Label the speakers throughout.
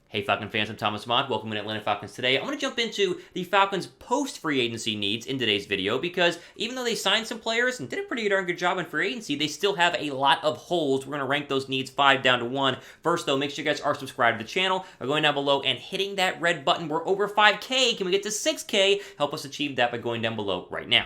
Speaker 1: Hey Falcon fans, I'm Thomas Mott. Welcome to Atlanta Falcons today. I'm going to jump into the Falcons post-free agency needs in today's video because even though they signed some players and did a pretty darn good job in free agency, they still have a lot of holes. We're going to rank those needs 5 down to 1. First though, make sure you guys are subscribed to the channel by going down below and hitting that red button. We're over 5K. Can we get to 6K? Help us achieve that by going down below right now.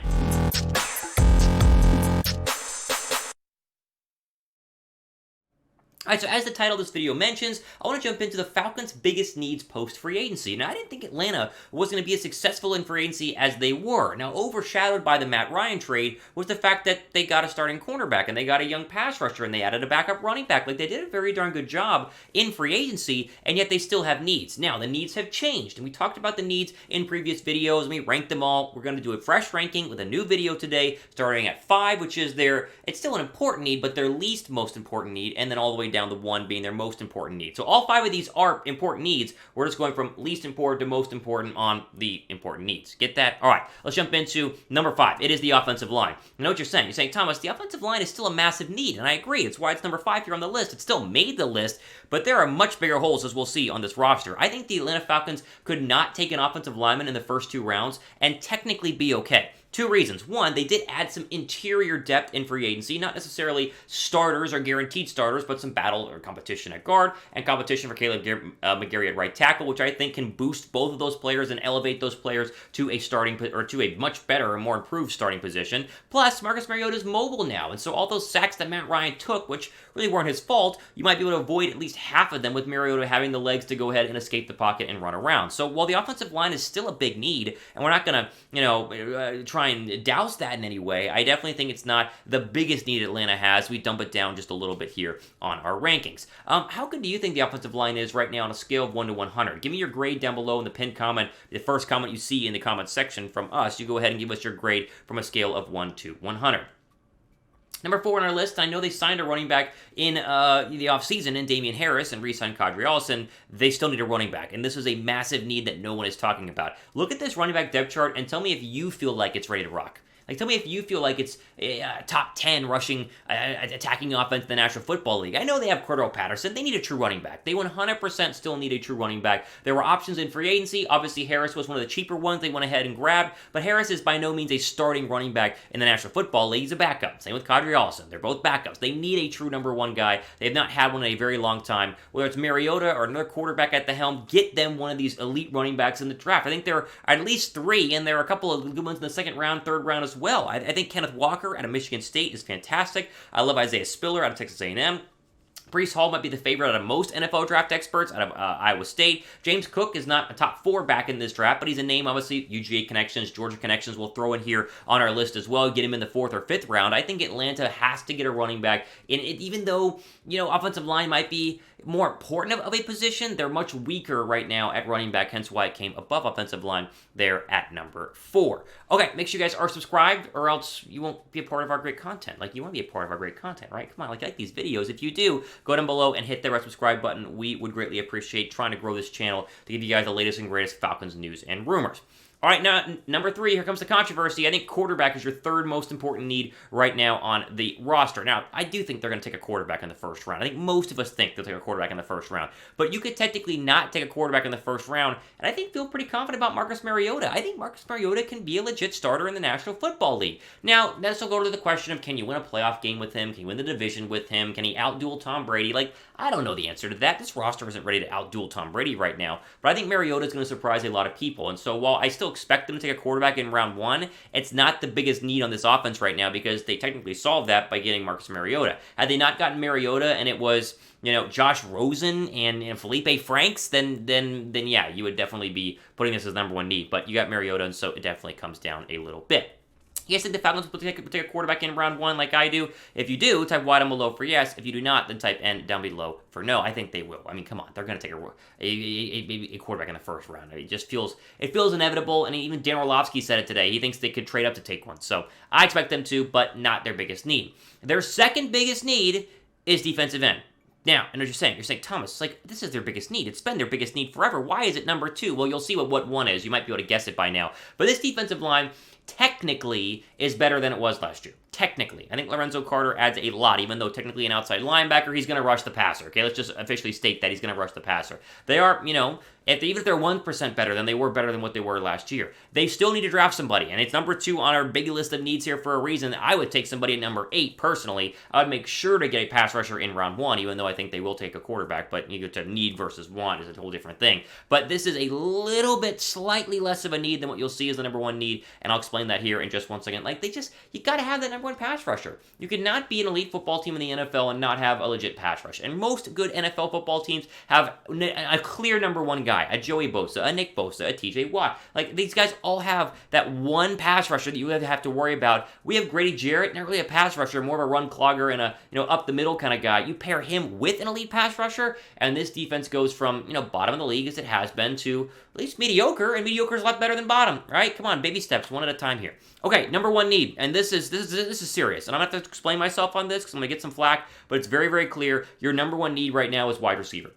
Speaker 1: Alright, so as the title of this video mentions, I want to jump into the Falcons' biggest needs post-free agency. Now, I didn't think Atlanta was going to be as successful in free agency as they were. Now, overshadowed by the Matt Ryan trade was the fact that they got a starting cornerback, and they got a young pass rusher, and they added a backup running back. Like, they did a very darn good job in free agency, and yet they still have needs. Now, the needs have changed, and we talked about the needs in previous videos, and we ranked them all. We're going to do a fresh ranking with a new video today, starting at 5, which is it's still an important need, but their least most important need, and then all the way down to 1 being their most important need. So all 5 of these are important needs. We're just going from least important to most important on the important needs. Get that? All right, let's jump into number 5. It is the offensive line. I know what you're saying. You're saying, Thomas, the offensive line is still a massive need, and I agree. It's why it's number 5 here on the list. It still made the list, but there are much bigger holes, as we'll see on this roster. I think the Atlanta Falcons could not take an offensive lineman in the first 2 rounds and technically be okay. 2 reasons. 1, they did add some interior depth in free agency, not necessarily starters or guaranteed starters, but some battle or competition at guard and competition for Caleb McGarry at right tackle, which I think can boost both of those players and elevate those players to a to a much better and more improved starting position. Plus, Marcus Mariota is mobile now, and so all those sacks that Matt Ryan took, which really weren't his fault, you might be able to avoid at least half of them with Mariota having the legs to go ahead and escape the pocket and run around. So while the offensive line is still a big need, and we're not going to, try and douse that in any way, I definitely think it's not the biggest need Atlanta has. We dump it down just a little bit here on our rankings. How good do you think the offensive line is right now on a scale of 1 to 100? Give me your grade down below in the pinned comment. The first comment you see in the comment section from us, you go ahead and give us your grade from a scale of 1 to 100. Number 4 on our list, I know they signed a running back in the offseason in Damian Harris and re-signed Kadri Allison. They still need a running back, and this is a massive need that no one is talking about. Look at this running back depth chart and tell me if you feel like it's ready to rock. Like, tell me if you feel like it's a top 10 rushing, attacking offense in the National Football League. I know they have Cordell Patterson. They need a true running back. They 100% still need a true running back. There were options in free agency. Obviously, Harris was one of the cheaper ones they went ahead and grabbed, but Harris is by no means a starting running back in the National Football League. He's a backup. Same with Kadri Allison. They're both backups. They need a true number 1 guy. They have not had one in a very long time. Whether it's Mariota or another quarterback at the helm, get them one of these elite running backs in the draft. I think there are at least 3, and there are a couple of good ones in the 2nd round, 3rd round as well. I think Kenneth Walker out of Michigan State is fantastic. I love Isaiah Spiller out of Texas A&M. Breece Hall might be the favorite out of most NFL draft experts out of Iowa State. James Cook is not a top 4 back in this draft, but he's a name, obviously, UGA connections, Georgia connections we'll throw in here on our list as well, get him in the 4th or 5th round. I think Atlanta has to get a running back, and even though, offensive line might be more important of a position, they're much weaker right now at running back, hence why it came above offensive line there at number 4. Okay, make sure you guys are subscribed, or else you won't be a part of our great content. Like, you want to be a part of our great content, right? Come on, like these videos. If you do, go down below and hit the red subscribe button. We would greatly appreciate trying to grow this channel to give you guys the latest and greatest Falcons news and rumors. All right, now, number 3, here comes the controversy. I think quarterback is your 3rd most important need right now on the roster. Now, I do think they're going to take a quarterback in the 1st round. I think most of us think they'll take a quarterback in the 1st round. But you could technically not take a quarterback in the 1st round, and I think feel pretty confident about Marcus Mariota. I think Marcus Mariota can be a legit starter in the National Football League. Now, this will go to the question of, can you win a playoff game with him? Can you win the division with him? Can he outduel Tom Brady? Like, I don't know the answer to that. This roster isn't ready to outduel Tom Brady right now, but I think Mariota is going to surprise a lot of people. And so while I still expect them to take a quarterback in round 1, it's not the biggest need on this offense right now because they technically solved that by getting Marcus Mariota. Had they not gotten Mariota and it was, Josh Rosen and Felipe Franks, then yeah, you would definitely be putting this as number 1 need. But you got Mariota, and so it definitely comes down a little bit. Yes, the Falcons will take a quarterback in round 1 like I do. If you do, type Y down below for yes. If you do not, then type N down below for no. I think they will. I mean, come on. They're going to take a quarterback in the 1st round. It just feels inevitable, and even Dan Orlovsky said it today. He thinks they could trade up to take one. So I expect them to, but not their biggest need. Their 2nd biggest need is defensive end. Now, I know what you're saying. You're saying, Thomas, this is their biggest need. It's been their biggest need forever. Why is it number 2? Well, you'll see what 1 is. You might be able to guess it by now. But this defensive line technically is better than it was last year. Technically. I think Lorenzo Carter adds a lot, even though technically an outside linebacker, he's going to rush the passer. Okay, let's just officially state that he's going to rush the passer. They are, even if they're 1% better, then they were better than what they were last year. They still need to draft somebody, and it's number 2 on our big list of needs here for a reason. I would take somebody at number 8, personally. I would make sure to get a pass rusher in round 1, even though I think they will take a quarterback, but you get to need versus want is a whole different thing. But this is a little bit slightly less of a need than what you'll see as the number 1 need, and I'll explain that here in just one second. You got to have that number 1 pass rusher. You cannot be an elite football team in the NFL and not have a legit pass rush. And most good NFL football teams have a clear number 1 guy, a Joey Bosa, a Nick Bosa, a TJ Watt. These guys all have that one pass rusher that you have to worry about. We have Grady Jarrett, not really a pass rusher, more of a run clogger and a up the middle kind of guy. You pair him with an elite pass rusher, and this defense goes from bottom of the league as it has been to at least mediocre, and mediocre is a lot better than bottom, right? Come on, baby steps, one at a time here. Okay, number 1 need, and this is serious, and I'm gonna have to explain myself on this because I'm gonna get some flack, but it's very, very clear. Your number 1 need right now is wide receiver.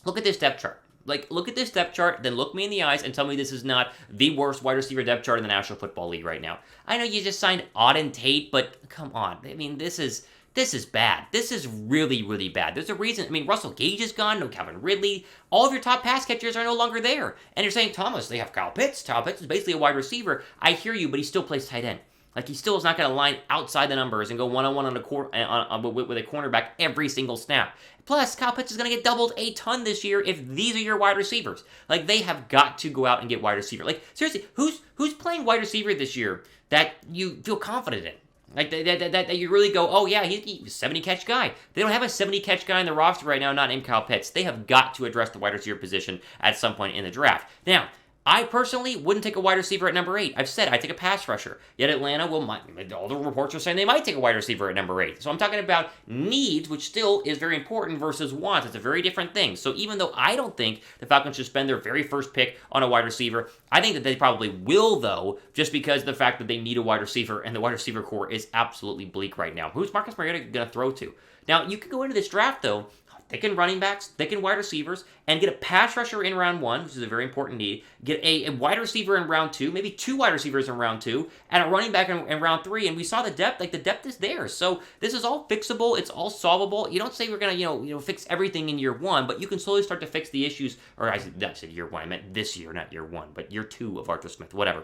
Speaker 1: Look at this depth chart. Look at this depth chart, then look me in the eyes and tell me this is not the worst wide receiver depth chart in the National Football League right now. I know you just signed Auden Tate, but come on. This is bad. This is really, really bad. There's a reason. Russell Gage is gone. No Calvin Ridley. All of your top pass catchers are no longer there. And you're saying, Thomas, they have Kyle Pitts. Kyle Pitts is basically a wide receiver. I hear you, but he still plays tight end. He still is not going to line outside the numbers and go one-on-one with a cornerback every single snap. Plus, Kyle Pitts is going to get doubled a ton this year if these are your wide receivers. They have got to go out and get wide receiver. Seriously, who's playing wide receiver this year that you feel confident in? That you really go, oh yeah, he's a 70-catch guy. They don't have a 70-catch guy in the roster right now not named Kyle Pitts. They have got to address the wide receiver position at some point in the draft. Now, I personally wouldn't take a wide receiver at number 8. I've said I'd take a pass rusher. Yet Atlanta all the reports are saying they might take a wide receiver at number 8. So I'm talking about needs, which still is very important, versus wants. It's a very different thing. So even though I don't think the Falcons should spend their very first pick on a wide receiver, I think that they probably will, though, just because of the fact that they need a wide receiver, and the wide receiver core is absolutely bleak right now. Who's Marcus Mariota going to throw to? Now, you can go into this draft, though, thicken running backs, thicken wide receivers, and get a pass rusher in round 1, which is a very important need. Get a wide receiver in round 2, maybe 2 wide receivers in round 2, and a running back in round 3. And we saw the depth, the depth is there. So this is all fixable. It's all solvable. You don't say we're gonna, fix everything in year 1, but you can slowly start to fix the issues. Or I said year 1. I meant this year, not year 1, but year 2 of Arthur Smith, whatever.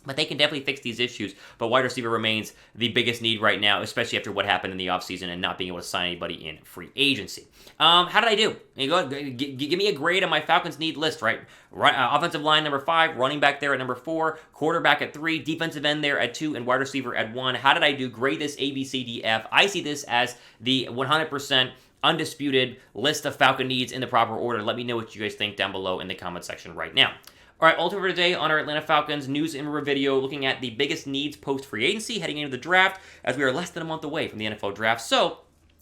Speaker 1: But they can definitely fix these issues. But wide receiver remains the biggest need right now, especially after what happened in the offseason and not being able to sign anybody in free agency. How did I do? Give me a grade on my Falcons need list, right? Offensive line, number 5. Running back there at number 4. Quarterback at 3. Defensive end there at 2. And wide receiver at 1. How did I do? Grade this A, B, C, D, F. I see this as the 100% undisputed list of Falcon needs in the proper order. Let me know what you guys think down below in the comment section right now. All right, ultimate for today on our Atlanta Falcons news and review video, looking at the biggest needs post-free agency heading into the draft, as we are less than a month away from the NFL draft. So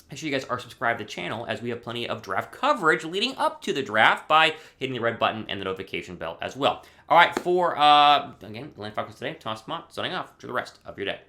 Speaker 1: make sure you guys are subscribed to the channel, as we have plenty of draft coverage leading up to the draft by hitting the red button and the notification bell as well. All right, for, again, Atlanta Falcons today, Thomas Mott signing off. To the rest of your day.